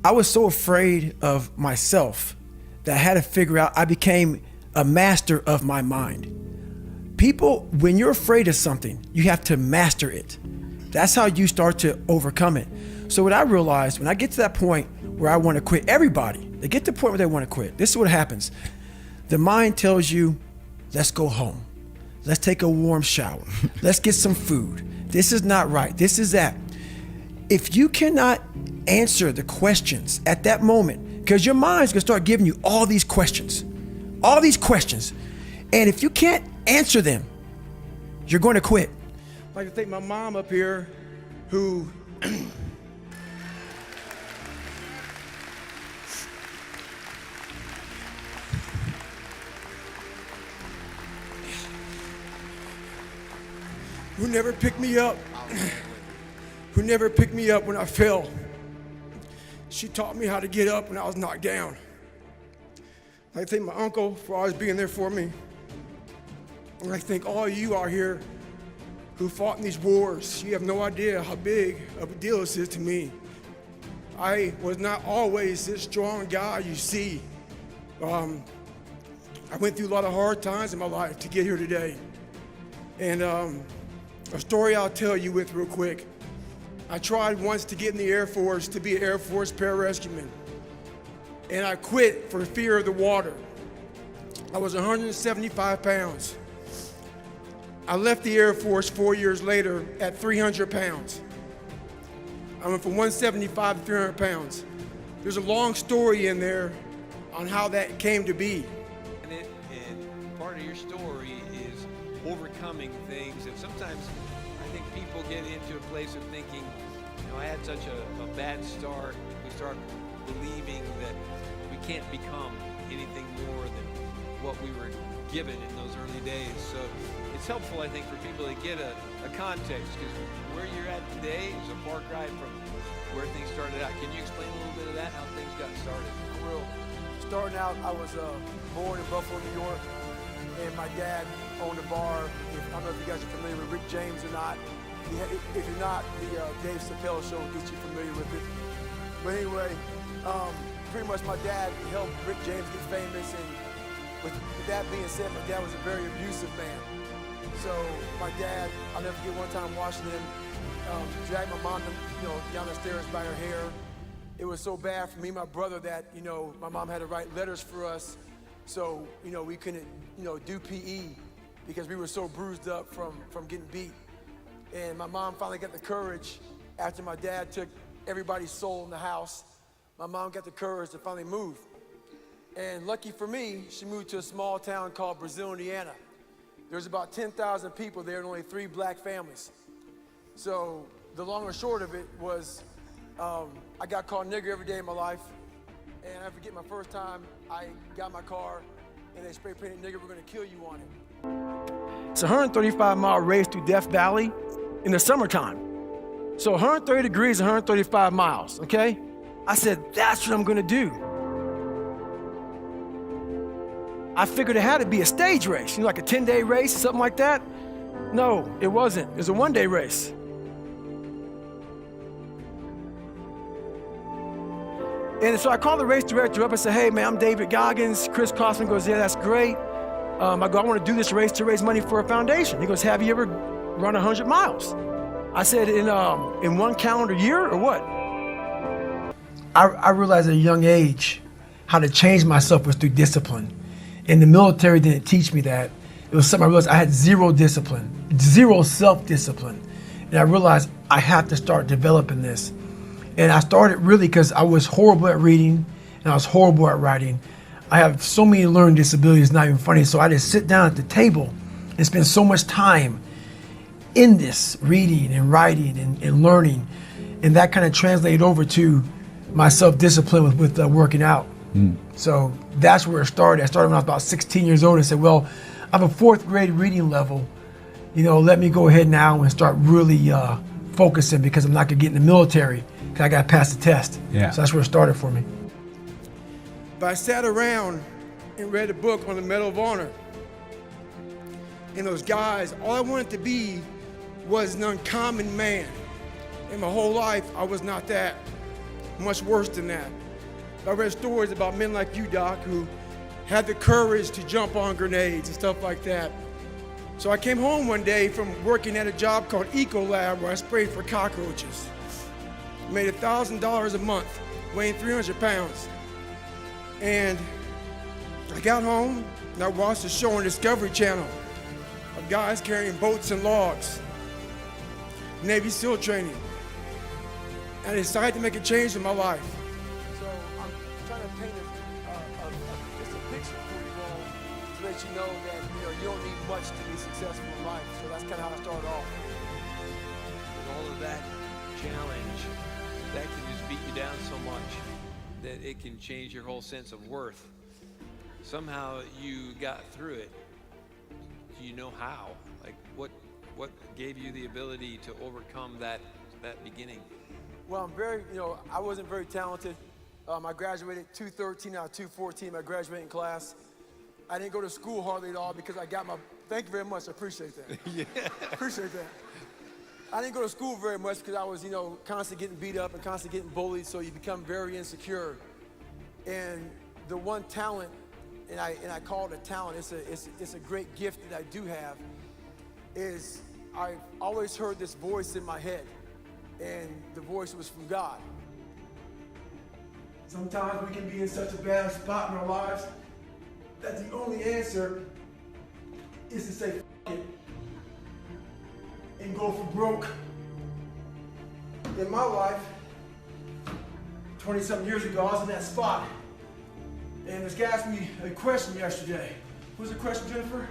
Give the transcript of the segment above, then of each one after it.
I was so afraid of myself that I had to figure out, I became a master of my mind. People, when you're afraid of something, you have to master it. That's how you start to overcome it. So what I realized, when I get to that point where I want to quit, everybody, they get to the point where they want to quit. This is what happens. The mind tells you, let's go home. Let's take a warm shower. Let's get some food. This is not right. This is that. If you cannot answer the questions at that moment, because your mind's gonna start giving you all these questions. And if you can't answer them, you're going to quit. I'd like to thank my mom up here who who never picked me up, when I fell. She taught me how to get up when I was knocked down. I'd like to thank my uncle for always being there for me. And I thank all of you out here who fought in these wars. You have no idea how big of a deal this is to me. I was not always this strong guy you see. I went through a lot of hard times in my life to get here today. And a story I'll tell you with real quick. I tried once to get in the Air Force to be an Air Force pararescueman. And I quit for fear of the water. I was 175 pounds. I left the Air Force 4 years later at 300 pounds. I went from 175 to 300 pounds. There's a long story in there on how that came to be. And part of your story is overcoming things. And sometimes I think people get into a place of thinking, I had such a bad start. We start believing that we can't become anything more than what we were given in those early days. So it's helpful, I think, for people to get a context, because where you're at today is a far cry from where things started out. Can you explain a little bit of that, how things got started? I will. Starting out, I was born in Buffalo, New York, and my dad owned a bar. I don't know if you guys are familiar with Rick James or not. If you're not, the Dave Chappelle show will get you familiar with it. But anyway, pretty much my dad helped Rick James get famous, and with that being said, my dad was a very abusive man. So my dad, I'll never forget one time watching him drag my mom down the stairs by her hair. It was so bad for me and my brother that, my mom had to write letters for us. So, we couldn't, do PE because we were so bruised up from getting beat. And my mom finally got the courage after my dad took everybody's soul in the house. My mom got the courage to finally move. And lucky for me, she moved to a small town called Brazil, Indiana. There's about 10,000 people there and only 3 black families. So the long and short of it was, I got called nigger every day of my life. And I forget my first time I got my car and they spray painted nigger, we're gonna kill you on it. It's a 135-mile race through Death Valley in the summertime. So 130 degrees, 135 miles, okay? I said, that's what I'm gonna do. I figured it had to be a stage race, like a 10-day race, something like that. No, it wasn't. It was a 1-day race. And so I called the race director up and said, hey man, I'm David Goggins. Chris Kaufman goes, yeah, that's great. I go, I want to do this race to raise money for a foundation. He goes, have you ever run 100 miles? I said, in one calendar year or what? I realized at a young age how to change myself was through discipline. And the military didn't teach me that. It was something I realized I had zero discipline, zero self-discipline. And I realized I have to start developing this. And I started really because I was horrible at reading and I was horrible at writing. I have so many learning disabilities, not even funny. So I just sit down at the table and spend so much time in this, reading and writing and learning. And that kind of translated over to my self-discipline with working out. So that's where it started. I started when I was about 16 years old and said, well, I have a 4th grade reading level. Let me go ahead now and start really focusing because I'm not gonna get in the military because I gotta pass the test. Yeah. So that's where it started for me. But I sat around and read a book on the Medal of Honor. And those guys, all I wanted to be was an uncommon man. In my whole life, I was not that. much worse than that. I read stories about men like you, Doc, who had the courage to jump on grenades and stuff like that. So I came home one day from working at a job called Ecolab where I sprayed for cockroaches. Made $1,000 a month, weighing 300 pounds. And I got home and I watched a show on Discovery Channel of guys carrying boats and logs, Navy SEAL training. And I decided to make a change in my life. So I'm trying to paint just a picture for you all to let you know that you don't need much to be successful in life. So that's kind of how I started off. With all of that challenge, that can just beat you down so much that it can change your whole sense of worth. Somehow you got through it. Do you know how? Like what gave you the ability to overcome that beginning? Well, I wasn't very talented. I graduated 213 out of 214, my graduating class. I didn't go to school hardly at all because I got my, thank you very much, I appreciate that. Yeah. Appreciate that. I didn't go to school very much because I was, constantly getting beat up and constantly getting bullied, so you become very insecure. And the one talent, and I call it a talent, it's a great gift that I do have, is I've always heard this voice in my head, and the voice was from God. Sometimes we can be in such a bad spot in our lives that the only answer is to say F it and go for broke. In my life, 20-something years ago, I was in that spot. And this guy asked me a question yesterday. What was the question, Jennifer?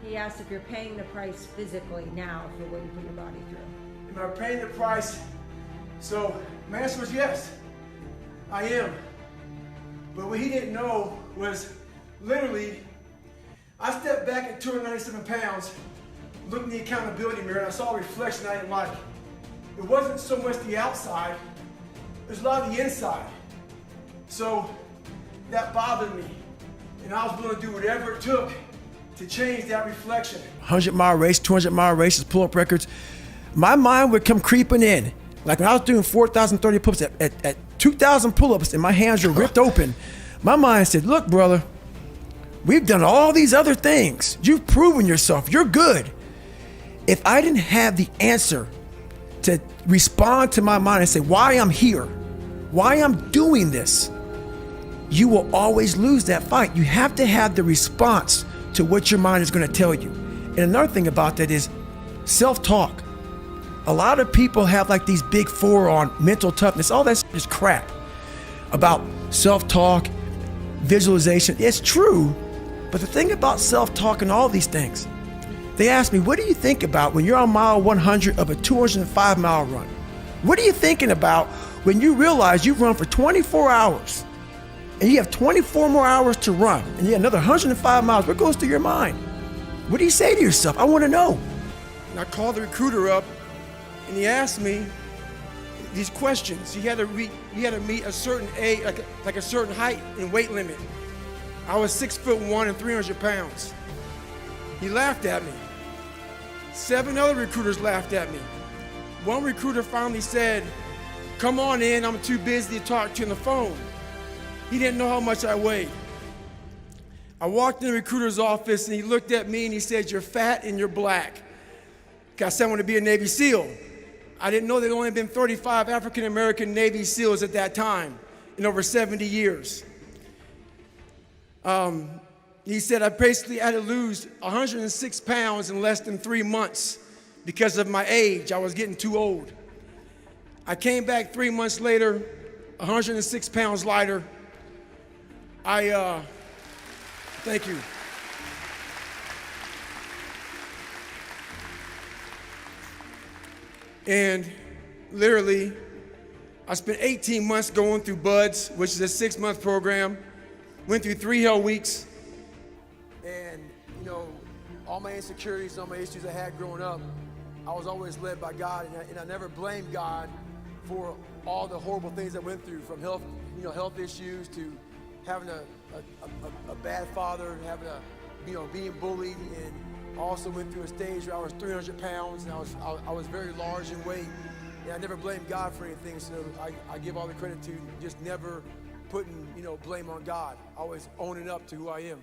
He asked if you're paying the price physically now for what you put your body through. Am I paying the price? So my answer was yes, I am. But what he didn't know was literally, I stepped back at 297 pounds, looked in the accountability mirror, and I saw a reflection I didn't like. It wasn't so much the outside, it was a lot of the inside. So that bothered me. And I was willing to do whatever it took to change that reflection. 100-mile race, 200-mile races, pull-up records. My mind would come creeping in. Like when I was doing 4,030 pull-ups at 2,000 pull-ups and my hands were ripped open, my mind said, look, brother, we've done all these other things. You've proven yourself. You're good. If I didn't have the answer to respond to my mind and say why I'm here, why I'm doing this, you will always lose that fight. You have to have the response to what your mind is going to tell you. And another thing about that is self-talk. A lot of people have like these big four on mental toughness. All that is crap about self-talk, visualization. It's true, but the thing about self-talk and all these things, they ask me, what do you think about when you're on mile 100 of a 205-mile run? What are you thinking about when you realize you've run for 24 hours and you have 24 more hours to run and you have another 105 miles? What goes through your mind? What do you say to yourself? I want to know. And I called the recruiter up and he asked me these questions. He had to meet a certain age, like a certain height and weight limit. I was 6'1" and 300 pounds. He laughed at me. 7 other recruiters laughed at me. One recruiter finally said, come on in, I'm too busy to talk to you on the phone. He didn't know how much I weighed. I walked in the recruiter's office and he looked at me and he said, you're fat and you're black. I said I want to be a Navy SEAL. I didn't know there'd only been 35 African-American Navy SEALs at that time in over 70 years. He said I basically had to lose 106 pounds in less than 3 months because of my age. I was getting too old. I came back 3 months later, 106 pounds lighter. Thank you. And literally, I spent 18 months going through BUDS, which is a 6-month program. Went through 3 hell weeks. And, all my insecurities, all my issues I had growing up, I was always led by God, and I never blamed God for all the horrible things I went through, from health issues to having a bad father, having being bullied, and also went through a stage where I was 300 pounds and I was very large in weight. And I never blame God for anything, so I give all the credit to just never putting, blame on God. Always owning up to who I am.